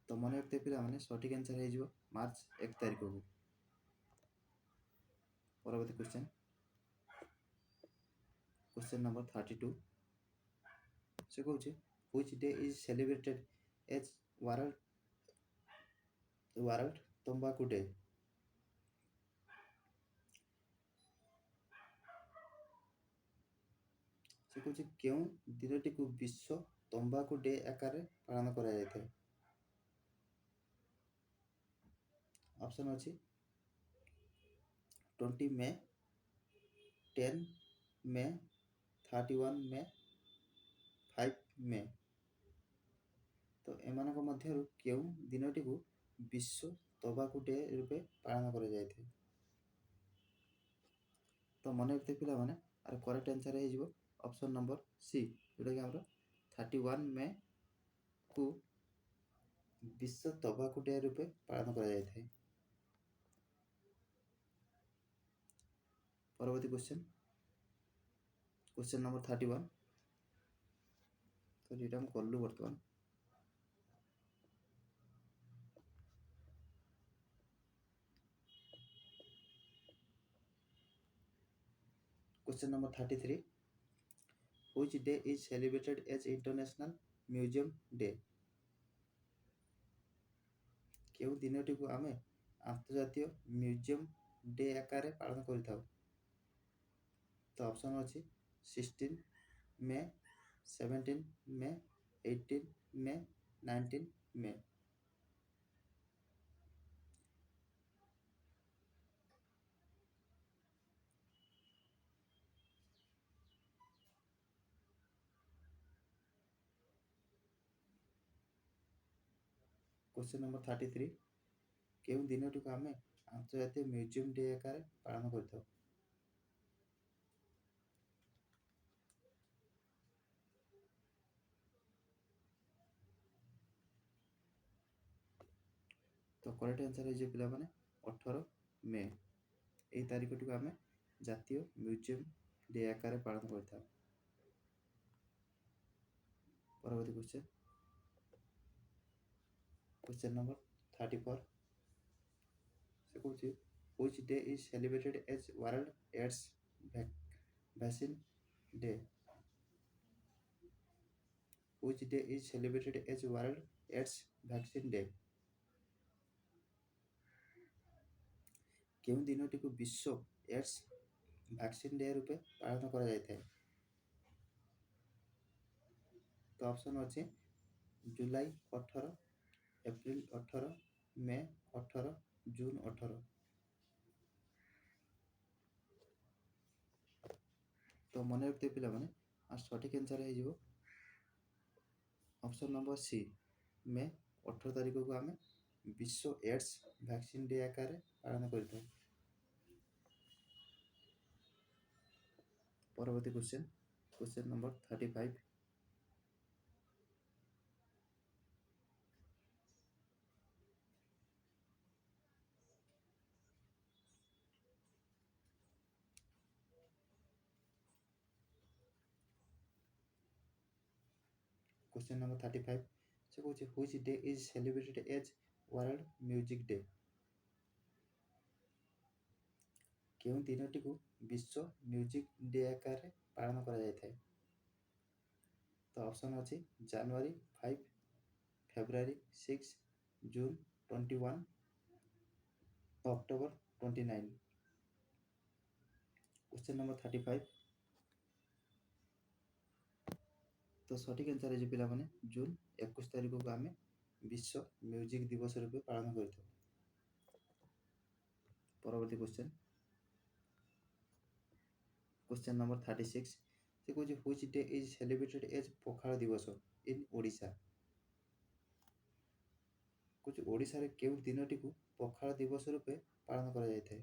तो मन रखते पिला माने सठिक आंसर है मार्च 1 तारीख को। परवर्ती क्वेश्चन नंबर 32 से कहूँ which day is celebrated as world तंबाकू डे? से कहूँ केउ दिनटी को विश्व तंबाकू डे आकार पालन करा जायते? ऑप्शन अच्छी 20 मे, 10 मे, 31 मे, 5 मे। तो एमानक मध्यरु केउ दिनटी को विश्व तंबाकू डे रूपे पालन करा जायते? तो मन रखते पिला माने ଆର କରେକ୍ଟ ଆନ୍ସର୍ ହେଇଯିବ ଅପସନ୍ ନମ୍ବର ସି, ଯେଉଁଟାକି ଆମର 31 ମେକୁ ବିଶ୍ୱ ତମ୍ବାଖୁ ଡେ ରୂପେ ପାଳନ କରାଯାଇଥାଏ। ପରବର୍ତ୍ତୀ କ୍ୱେଶ୍ଚନ୍ ନମ୍ବର 31। ତ ଏଇଟା ଆମେ କଲୁ ବର୍ତ୍ତମାନ। Question number 33. Which day is celebrated as International Museum Day? କେଉଁ ଦିନଟିକୁ ଆମେ ଆନ୍ତର୍ଜାତୀୟ ମ୍ୟୁଜିୟମ ଡେ ଆକାରରେ ପାଳନ କରିଥାଉ? ତ ଅପସନ୍ ଅଛି 16 ମେ, 17 ମେ, 18 ମେ, 19 ମେ। Question number 33. କେଉଁ ଦିନଟିକୁ ଆମେ ଆନ୍ତର୍ଜାତୀୟ ମ୍ୟୁଜିୟମ ଡେ ଆକାରରେ ପାଳନ କରିଥାଉ? ତ କରେକ୍ଟ ଆନ୍ସର୍ ହେଇଯିବ ପିଲାମାନେ 18 ମେ। ଏହି ତାରିଖଟିକୁ ଆମେ ଜାତୀୟ ମ୍ୟୁଜିୟମ ଡେ ଆକାରରେ ପାଳନ କରିଥାଉ। ପରବର୍ତ୍ତୀ କ୍ୱେଶ୍ଚନ୍ ନମ୍ବର 34। ସେ କହୁଛି which day is celebrated as World AIDS Vaccine Day? Which day is celebrated as World AIDS Vaccine Day? କେଉଁ ଦିନଟିକୁ ବିଶ୍ୱ ଏଡ୍ସ ଭ୍ୟାକ୍ସିନ୍ ଡେ ରୂପେ ପାଳନ କରାଯାଇଥାଏ? ତ ଅପସନ୍ ଅଛି ଜୁଲାଇ 18, ଏପ୍ରିଲ 18, ମେ 18, ଜୁନ୍ 18। ତ ମନେ ରଖିଥିବେ ପିଲାମାନେ, ଆଉ ସଠିକ୍ ଆନ୍ସର୍ ହେଇଯିବ ଅପସନ୍ ନମ୍ବର ସି, ମେ 18 ତାରିଖକୁ ଆମେ ବିଶ୍ୱ ଏଡ୍ସ ଭ୍ୟାକ୍ସିନ୍ ଡେ ଆକାରରେ ପାଳନ କରିଥାଉ। ପରବର୍ତ୍ତୀ କ୍ୱେଶ୍ଚନ୍ ନମ୍ବର 35। Question number 35. ସେ କହୁଛି which day is celebrated as World Music Day? କେଉଁ ଦିନଟିକୁ ବିଶ୍ୱ ମ୍ୟୁଜିକ୍ ଡେ ଆକାରରେ ପାଳନ କରାଯାଇଥାଏ? ତ ଅପସନ୍ ଅଛି ଜାନୁଆରୀ 5, ଫେବୃଆରୀ 6, ଜୁନ୍ 21, ଅକ୍ଟୋବର 29। Question number 35. ତ ସଠିକ୍ ଆନ୍ସର୍ ହେଇଛି ପିଲାମାନେ ଜୁନ୍ 21 ତାରିଖକୁ ଆମେ ବିଶ୍ୱ ମ୍ୟୁଜିକ୍ ଦିବସ ରୂପେ ପାଳନ କରିଥାଉ। ପରବର୍ତ୍ତୀ କ୍ୱେଶ୍ଚନ୍ ନମ୍ବର 36। ସେ କହୁଛି which day is celebrated as ପଖାଳ ଦିବସ in ଓଡ଼ିଶା? କହୁଛି ଓଡ଼ିଶାରେ କେଉଁ ଦିନଟିକୁ ପଖାଳ ଦିବସ ରୂପେ ପାଳନ କରାଯାଇଥାଏ?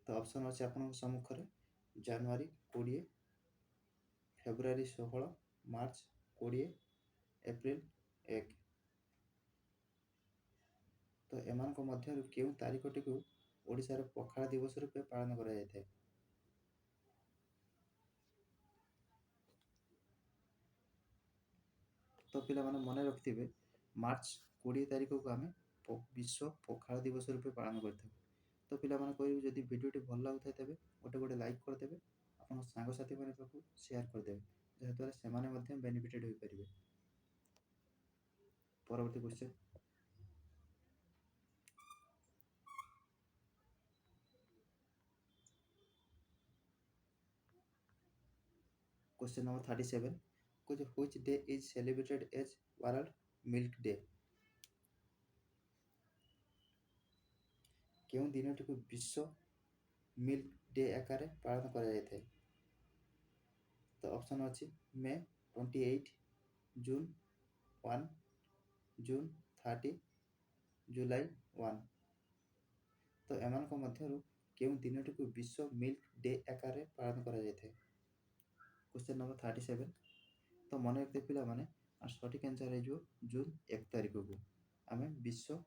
ତ ଅପସନ୍ ଅଛି ଆପଣଙ୍କ ସମ୍ମୁଖରେ ଜାନୁଆରୀ 20, ଫେବୃଆରୀ 16, ମାର୍ଚ୍ଚ 20, ଏପ୍ରିଲ 1। ତ ଏମାନଙ୍କ ମଧ୍ୟରୁ କେଉଁ ତାରିଖଟିକୁ ଓଡ଼ିଶାର ପଖାଳ ଦିବସ ରୂପେ ପାଳନ କରାଯାଇଥାଏ? ତ ପିଲାମାନେ ମନେ ରଖିଥିବେ ମାର୍ଚ୍ଚ 20 ତାରିଖକୁ ଆମେ ବିଶ୍ୱ ପଖାଳ ଦିବସ ରୂପେ ପାଳନ କରିଥାଉ। ତ ପିଲାମାନେ କହିବେ ଯଦି ଭିଡ଼ିଓଟି ଭଲ ଲାଗୁଥାଏ ତେବେ ଗୋଟେ ଲାଇକ୍ କରିଦେବେ, ଆପଣ ସାଙ୍ଗସାଥିମାନଙ୍କ ପାଖକୁ ସେୟାର କରିଦେବେ, ଯାହାଦ୍ୱାରା ସେମାନେ ମଧ୍ୟ ବେନିଫିଟେଡ୍ ହୋଇପାରିବେ। ପରବର୍ତ୍ତୀ Question number 37. Which day is celebrated as World Milk Day? କେଉଁ ଦିନଟିକୁ ବିଶ୍ୱ ମିଲ୍କ ଡେ ଆକାରରେ ପାଳନ କରାଯାଇଥାଏ? ତ ଅପସନ୍ ଅଛି ମେ 28, ଜୁନ୍ 1, ଜୁନ୍ 30, ଜୁଲାଇ 1। ତ ଏମାନଙ୍କ ମଧ୍ୟରୁ କେଉଁ ଦିନଟିକୁ ବିଶ୍ୱ ମିଲ୍କ ଡେ ଆକାରରେ ପାଳନ କରାଯାଇଥାଏ? Question number 37। ତ ମନେ ରଖିଥିବେ ପିଲାମାନେ, ଆଉ ସଠିକ୍ ଆନ୍ସର୍ ହେଇଯିବ ଜୁନ୍ 1 ତାରିଖକୁ ଆମେ ବିଶ୍ୱ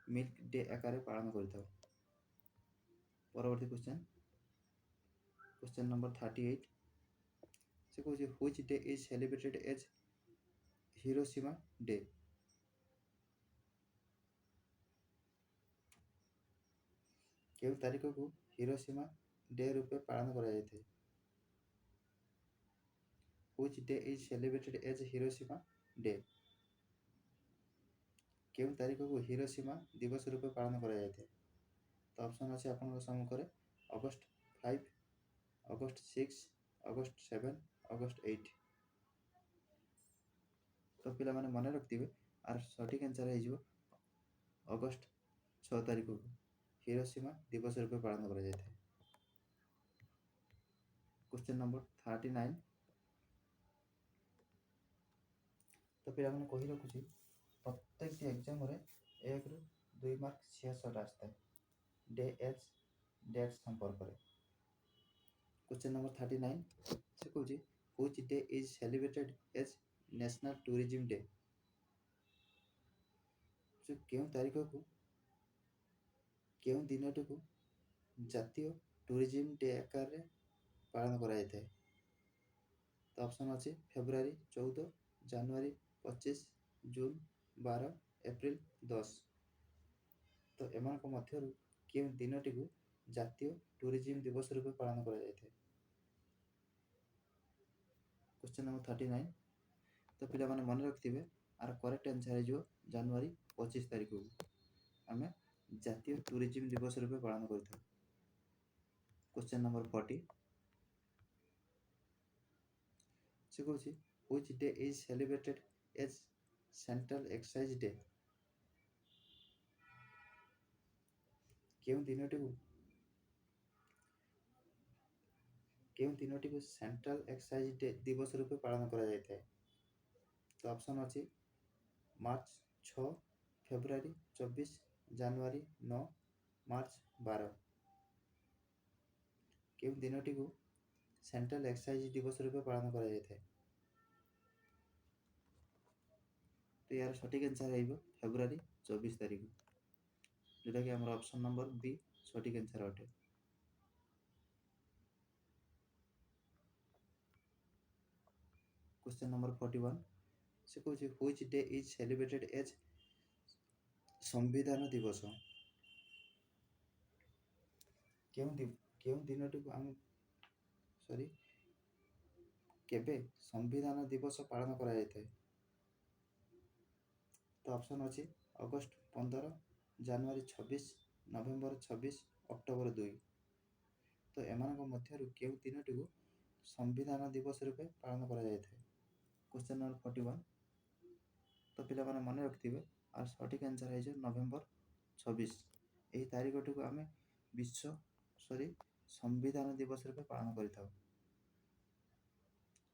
ମିଲ୍କ ଡେ ଆକାରରେ ପାଳନ କରିଥାଉ। ପରବର୍ତ୍ତୀ କ୍ୱେଶ୍ଚନ୍ ନମ୍ବର 38। ସେ କହୁଛି which day is celebrated age Hiroshima day? କେଉଁ ତାରିଖକୁ ହିରୋସୀମା ଡେ ରୂପେ ପାଳନ କରାଯାଇଥାଏ? Which day is celebrated age Hiroshima day? କେଉଁ ତାରିଖକୁ ହିରୋସୀମା ଦିବସ ରୂପେ ପାଳନ କରାଯାଇଥାଏ? ତ ଅପସନ୍ ଅଛି ଆପଣଙ୍କ ସମ୍ମୁଖରେ ଅଗଷ୍ଟ 5, ଅଗଷ୍ଟ 6, ଅଗଷ୍ଟ 7, ଅଗଷ୍ଟ 8। ତ ପିଲାମାନେ ମନେ ରଖିଥିବେ, ଆର ସଠିକ୍ ଆନ୍ସର୍ ହେଇଯିବ ଅଗଷ୍ଟ 6 ତାରିଖକୁ ହିରୋସୀମା ଦିବସ ରୂପେ ପାଳନ କରାଯାଇଥାଏ। Question number 39। ତ ପିଲାମାନେ କହି ରଖୁଛି, ପ୍ରତ୍ୟେକଟି ଏକ୍ଜାମ୍ରେ 1ରୁ 2 ମାର୍କ ସିଓର୍ ଆସିଥାଏ ଡେ ଏଜ୍ ଡେଟ୍ ସମ୍ପର୍କରେ। Question number 39। ସେ କହୁଛି which day is celebrated age national tourism day? କେଉଁ ତାରିଖକୁ କେଉଁ ଦିନଟିକୁ ଜାତୀୟ ଟୁରିଜିମ୍ ଡେ ଆକାରରେ ପାଳନ କରାଯାଇଥାଏ? ତ ଅପସନ୍ ଅଛି ଫେବୃଆରୀ 14, ଜାନୁଆରୀ 25, ଜୁନ୍ 12, ଏପ୍ରିଲ 10। ତ ଏମାନଙ୍କ ମଧ୍ୟରୁ କେଉଁ ଦିନଟିକୁ ଜାତୀୟ ଟୁରିଜିମ୍ ଦିବସ ରୂପେ ପାଳନ କରାଯାଇଥାଏ? Question number 39। ତ ପିଲାମାନେ ମନେ ରଖିଥିବେ, ଆର କରେକ୍ଟ ଆନ୍ସର୍ ହେଇଯିବ ଜାନୁଆରୀ 25 ତାରିଖକୁ ଆମେ ଜାତୀୟ ଟୁରିଜିମ୍ ଦିବସ ରୂପେ ପାଳନ କରିଥାଉ। Question number 40। ସେ କହୁଛି which day is celebrated age central excise day? କେଉଁ ଦିନଟିକୁ ସେଣ୍ଟ୍ରାଲ୍ ଏକ୍ସାଇଜ୍ ଡେ ଦିବସ ରୂପେ ପାଳନ କରାଯାଇଥାଏ? ତ ଅପସନ୍ ଅଛି ମାର୍ଚ୍ଚ 6, ଫେବୃଆରୀ 24, ଜାନୁଆରୀ 9, ମାର୍ଚ୍ଚ 12। କେଉଁ ଦିନଟିକୁ ସେଣ୍ଟ୍ରାଲ୍ ଏକ୍ସାଇଜ୍ ଦିବସ ରୂପେ ପାଳନ କରାଯାଇଥାଏ? ତ ଏହାର ସଠିକ୍ ଆନ୍ସର୍ ରହିବ ଫେବୃଆରୀ 24 ତାରିଖ, ଯେଉଁଟାକି ଆମର ଅପସନ୍ ନମ୍ବର ବି ସଠିକ୍ ଆନ୍ସର୍ ଅଟେ। Question number 41। ସେ କହୁଛି which day is celebrated age ସମ୍ବିଧାନ ଦିବସ? କେଉଁ ଦିନଟିକୁ କେବେ ସମ୍ବିଧାନ ଦିବସ ପାଳନ କରାଯାଇଥାଏ? ତ ଅପସନ୍ ଅଛି ଅଗଷ୍ଟ 15, ଜାନୁଆରୀ 26, ନଭେମ୍ବର 26, ଅକ୍ଟୋବର 2। ତ ଏମାନଙ୍କ ମଧ୍ୟରୁ କେଉଁ ଦିନଟିକୁ ସମ୍ବିଧାନ ଦିବସ ରୂପେ ପାଳନ କରାଯାଇଥାଏ? Question number 41। ତ ପିଲାମାନେ ମନେ ରଖିଥିବେ, ଆଉ ସଠିକ୍ ଆନ୍ସର୍ ହେଇଯିବ ନଭେମ୍ବର 26। ଏହି ତାରିଖଟିକୁ ଆମେ ସମ୍ବିଧାନ ଦିବସ ରୂପେ ପାଳନ କରିଥାଉ।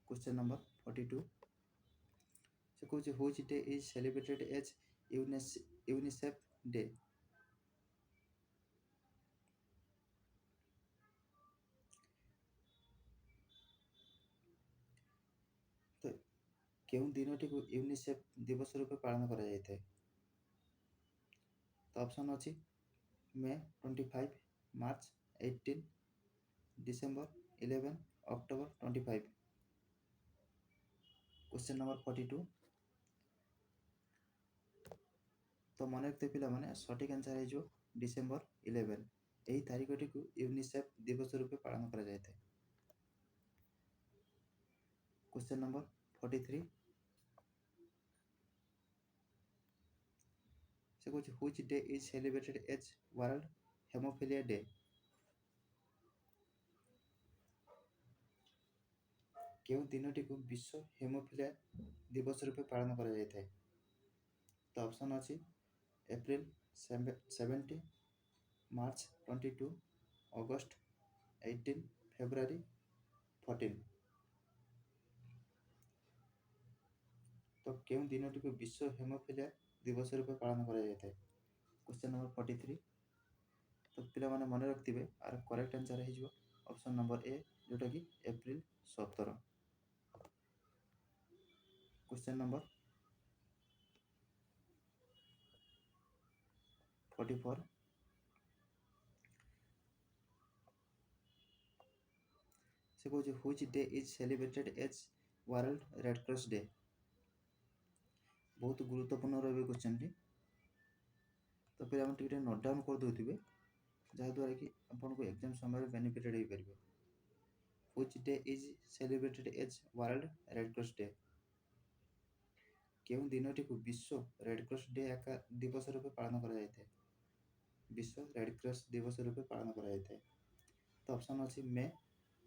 Question number 42। ସେ କହୁଛି which day is celebrated age UNICEF day? ତ କେଉଁ ଦିନଟିକୁ ୟୁନିସେଫ୍ ଦିବସ ରୂପେ ପାଳନ କରାଯାଇଥାଏ? ତ ଅପସନ୍ ଅଛି May 25, March 18, December 11, October 25। Question number 42। ତ ମନେ ରଖିଥିବେ ପିଲାମାନେ, ସଠିକ୍ ଆନ୍ସର୍ ହେଇଯିବ ଡିସେମ୍ବର 11। ଏହି ତାରିଖଟିକୁ ୟୁନିସେଫ୍ ଦିବସ ରୂପେ ପାଳନ କରାଯାଇଥାଏ। Question number 43। ସେ କହୁଛି which day is celebrated age world haemophilia day? କେଉଁ ଦିନଟିକୁ ବିଶ୍ୱ ହେମୋଫିଲିଆ ଦିବସ ରୂପେ ପାଳନ କରାଯାଇଥାଏ? ତ ଅପସନ୍ ଅଛି ଏପ୍ରିଲ 17, ମାର୍ଚ୍ଚ 22, ଅଗଷ୍ଟ 18, ଫେବୃଆରୀ 14। ତ କେଉଁ ଦିନଟିକୁ ବିଶ୍ୱ ହେମୋଫିଲିଆ ଦିବସ ରୂପେ ପାଳନ କରାଯାଇଥାଏ? Question number 43। तो पिलामाने मने रखिथिबे आर करेक्ट आंसर हे ऑप्शन नंबर ए जोटा कि एप्रिल 17। क्वेश्चन नंबर 44 से कहूँ which day is celebrated as world red cross day. बहुत गुरुत्वपूर्ण रही क्वेश्चन टी तो फिर हम टिके नोट डाउन कर देउथिबे जहाँद्वारा कि आपको एग्जाम समय बेनिफिटेड हो पारे। Which day is celebrated as world red cross day. केउं दिनटी को विश्व रेड क्रॉस डे दिवस रूपे पालन करा जायते। विश्व रेड क्रॉस दिवस रूपे पालन करा जायते। तो ऑप्शन अछि मे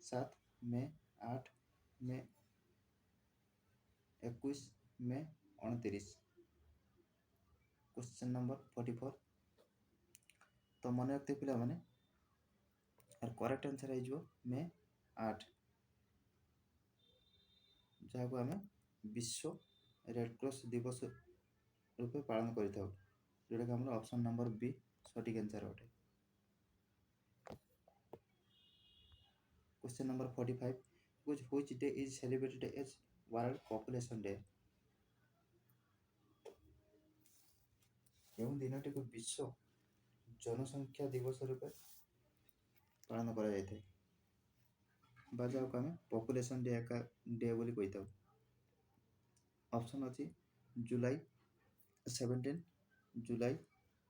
7, मे 8, मे 21, मे 29। क्वेश्चन नंबर 44 तो मन रखते पिला माने और करेक्ट आंसर है मे 8 जहाँ को आम विश्व रेड क्रॉस दिवस रूपे पालन करता जोटा कि आम ऑप्शन नंबर बी सठिक आंसर अटे। Question number 45 which day is celebrated as world population day. केउं दिनटी को विश्व जनसंख्या दिवस रूपे पालन करा जायते बा जहाँ को आम पॉपुलेशन डे डे बोली कही। ऑप्शन अछि जुलाई 17, जुलाई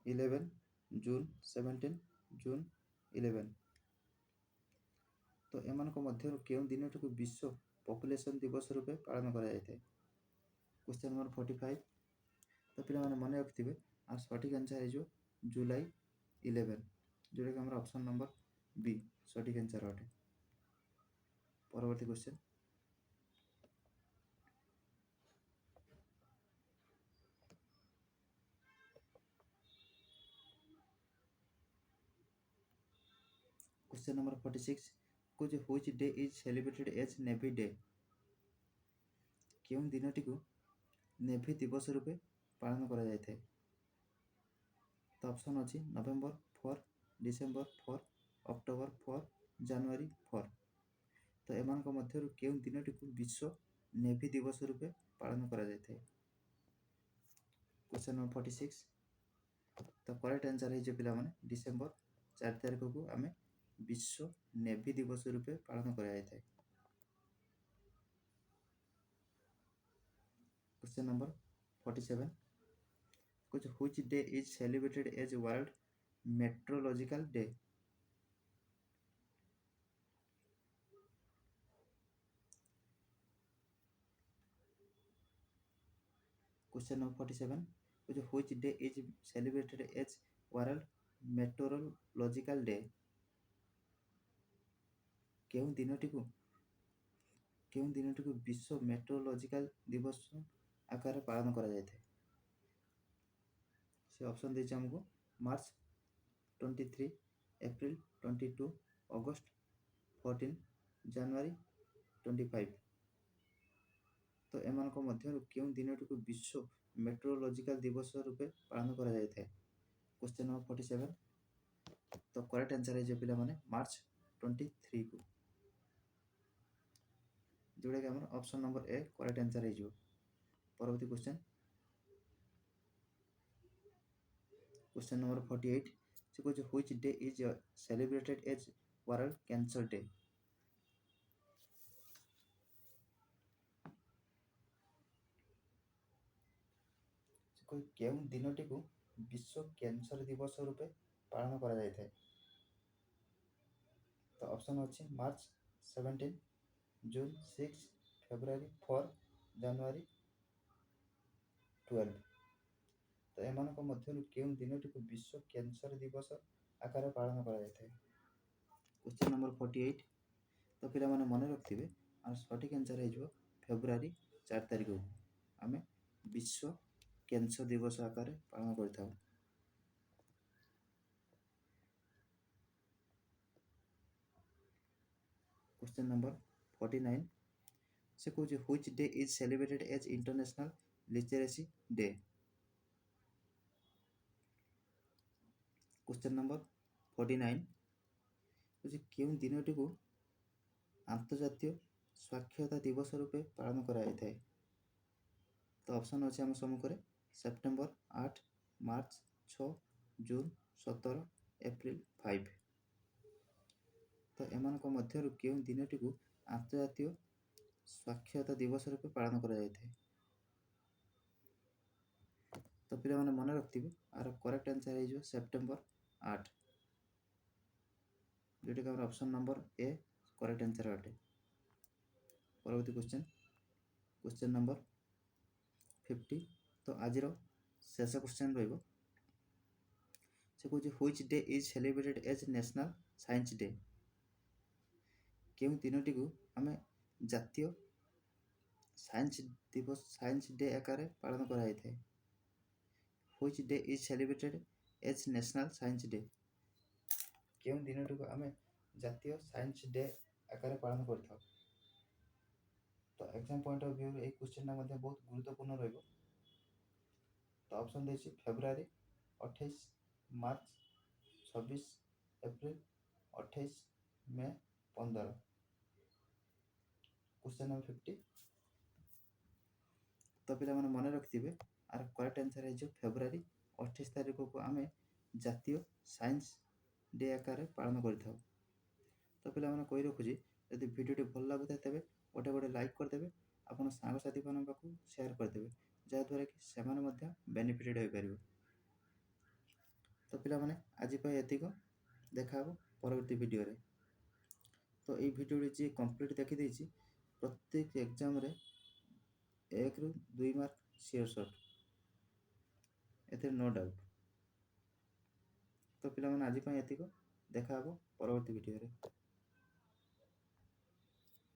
11, जून 17, जून 11। तो एमान को मध्य केउं दिनटी को विश्व पॉपुलेशन दिवस रूपे पालन करा जायते। क्वेश्चन नंबर 45 तो पिला माने मने रखिथिबे आ सठिक आंसर है जुलाई 11 जोटा कि हमारा ऑप्शन नंबर बी सठिक आंसर अटे। परवर्ती क्वेश्चन क्वेश्चन नंबर 46 कुछ which day is celebrated as navy day. केउं दिनटी को नेवी दिवस रूपे पालन करा जायते। तो ऑप्शन अछि नवेम्बर 4, डिसेम्बर 4, अक्टोबर 4, जनवरी 4। तो एमान को मध्य केउं दिनटी को विश्व नेवी दिवस रूपे पालन करा जायते। क्वेश्चन नंबर 46 तो करेक्ट आंसर है पिला माने डिसेम्बर 4 तारिख को आम विश्व नेवी दिवस रूपे पालन करा जायते। क्वेश्चन नंबर 47 कुछ which day is celebrated as world meteorological day. Question number 47 कुछ which day is celebrated as world meteorological day. केउं दिनटी को विश्व मेट्रोलॉजिकल दिवस आकार पालन करा जायते। से ऑप्शन देछि हमको मार्च 23, एप्रिल 22, अगस्त 14, जनवरी 25। तो एमान को मध्य केउं दिनटी को विश्व मेट्रोलॉजिकल दिवस रूपे पालन करा जायते। क्वेश्चन नंबर 47 तो करेक्ट आंसर है पिला माने मार्च 23 को जोड़ा कि हमारा option number A correct answer है। परवर्ती क्वेश्चन क्वेश्चन नंबर 48 से कुछ which day is celebrated as world cancer day. कोई केउं दिनटी को विश्व कैंसर दिवस रूपे पालन करा जायते। तो ऑप्शन अछि मार्च 17, जून 6, फेब्रुआरी 4, जनवरी 12। तो एमान को मध्य केउं दिनटी को विश्व कैंसर दिवस आकार पालन करा जायते। क्वेश्चन नंबर 48 तो पिला माने मने रखिथिबे आ सठिक आंसर है फेब्रुआरी 4 तारिख को आम विश्व कैंसर दिवस आकार पालन करता। क्वेश्चन नंबर 49 से कुछ which day is celebrated as international literacy day. Question number 49 ହେଉଛି କେଉଁ ଦିନଟିକୁ ଆନ୍ତର୍ଜାତୀୟ ସ୍ୱାକ୍ଷରତା ଦିବସ ରୂପେ ପାଳନ କରାଯାଇଥାଏ? ତ ଅପସନ୍ ଅଛି ଆମ ସମ୍ମୁଖରେ ସେପ୍ଟେମ୍ବର 8, ମାର୍ଚ୍ଚ 6, ଜୁନ୍ 17, ଏପ୍ରିଲ 5। ତ ଏମାନଙ୍କ ମଧ୍ୟରୁ କେଉଁ ଦିନଟିକୁ ଆନ୍ତର୍ଜାତୀୟ ସ୍ୱାକ୍ଷରତା ଦିବସ ରୂପେ ପାଳନ କରାଯାଇଥାଏ? ତ ପିଲାମାନେ ମନେ ରଖିଥିବେ ଆର କରେକ୍ଟ ଆନ୍ସର୍ ହେଇଯିବ ସେପ୍ଟେମ୍ବର 8, ଯେଉଁଟାକି ଆମର option number A correct answer ଅଟେ। ପରବର୍ତ୍ତୀ କ୍ୱେଶ୍ଚନ୍ ନମ୍ବର 50। ତ ଆଜିର ଶେଷ କ୍ୱେଶ୍ଚନ୍ ରହିବ, ସେ କହୁଛି which day is celebrated age national science day? କେଉଁ ଦିନଟିକୁ ଆମେ ଜାତୀୟ ସାଇନ୍ସ ଡେ ଆକାରରେ ପାଳନ କରାଯାଇଥାଏ? Which day is celebrated age national science day? କେଉଁ ଦିନଟିକୁ ଆମେ ଜାତୀୟ ସାଇନ୍ସ ଡେ ଆକାରରେ ପାଳନ କରିଥାଉ? ତ ଏକ୍ଜାମ୍ ପଏଣ୍ଟ ଅଫ୍ ଭ୍ୟୁରୁ ଏଇ କ୍ୱେଶ୍ଚନ୍ଟା ମଧ୍ୟ ବହୁତ ଗୁରୁତ୍ୱପୂର୍ଣ୍ଣ ରହିବ। ତ ଅପସନ୍ ଦେଇଛି ଫେବୃଆରୀ 28, March 26, April 28, May 15। Question number 50। ତ ପିଲାମାନେ ମନେ ରଖିଥିବେ ଆର କରେକ୍ଟ ଆନ୍ସର୍ ହେଇଯିବ ଫେବୃଆରୀ 28 ତାରିଖକୁ ଆମେ ଜାତୀୟ ସାଇନ୍ସ ଡେ ଆକାରରେ ପାଳନ କରିଥାଉ। ତ ପିଲାମାନେ କହି ରଖୁଛି, ଯଦି ଭିଡ଼ିଓଟି ଭଲ ଲାଗୁଥାଏ ତେବେ ଗୋଟେ ଲାଇକ୍ କରିଦେବେ, ଆପଣ ସାଙ୍ଗସାଥିମାନଙ୍କ ପାଖକୁ ସେୟାର କରିଦେବେ, ଯାହାଦ୍ୱାରା କି ସେମାନେ ମଧ୍ୟ ବେନିଫିଟେଡ଼୍ ହୋଇପାରିବେ। ତ ପିଲାମାନେ ଆଜି ପାଇଁ ଏତିକ, ଦେଖାହେବ ପରବର୍ତ୍ତୀ ଭିଡ଼ିଓରେ। ତ ଏଇ ଭିଡ଼ିଓଟି ଯିଏ କମ୍ପ୍ଲିଟ୍ ଦେଖିଦେଇଛି ପ୍ରତ୍ୟେକ ଏକ୍ଜାମ୍ରେ 1ରୁ 2 ମାର୍କ ସିଓର ସଟ୍, ଏଥିରେ ନୋ ଡାଉଟ୍। ତ ପିଲାମାନେ ଆଜି ପାଇଁ ଏତିକ, ଦେଖାହେବ ପରବର୍ତ୍ତୀ ଭିଡ଼ିଓରେ।